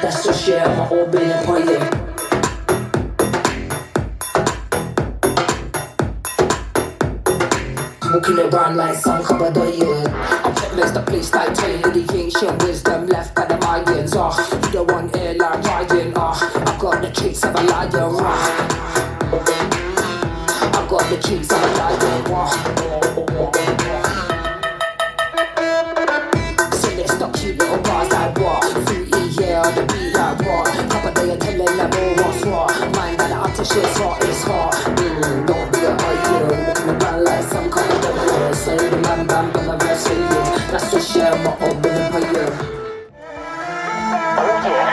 That's just yeah, my all been a poem. Walking around like some cabadoyard. Objectless the place like Taylor, the ancient wisdom left by the Mayans. You don't want airline riding. I got the traits of a lion. I got the traits of a lion. So let's stop cute little bars like what? Fruity, yeah, on the beat like what? Couple day telling them all what's what. Mind that up to shit's hot, it's hot. Don't be a hero. Walking around like some kind of devil. Say the man bam bam a verse in you. That's just share my old billion per year. Oh yeah.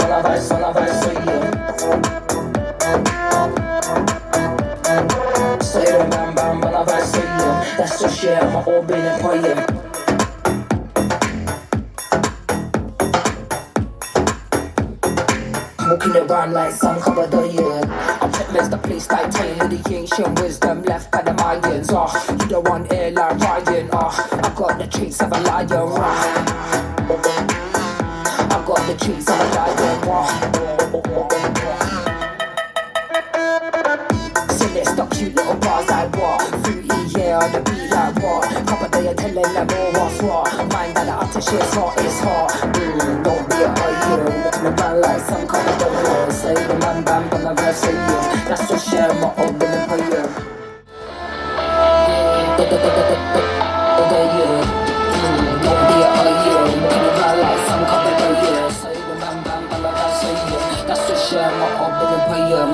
All of us say you. Say the man bam all of us say you. That's just share my old billion per year. Walking around like some cabadoyard. Objectless the place like Taylor, the ancient wisdom left by the Mayans. You don't want airline riding. I got the traits of a lion. I got the traits of a lion. So let's stop cute little bars like what? Fruity, yeah, on the beat like what? Couple day telling them all what's what. Mind that the utter shit's hot, it's hot. Don't be a hero. Walking around like some kind of devil. Say the man bam bam a verse in you. That's just share my old billion per year. Don't be a hero. Walking around like some kind of devil. Say the man bam bam a verse in you. That's just share my old billion per year.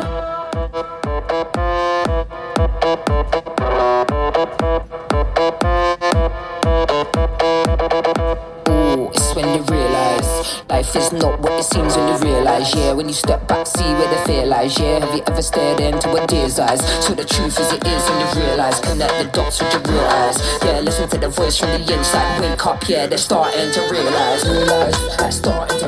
It's when you realise life is not what it seems when you realise, yeah. When you step back, see where the fear lies, yeah. Have you ever stared into a deer's eyes? So the truth is it is when you realise. Connect the dots with your real eyes, yeah. Listen to the voice from the inside. Wake up, yeah, they're starting to realise. Like starting to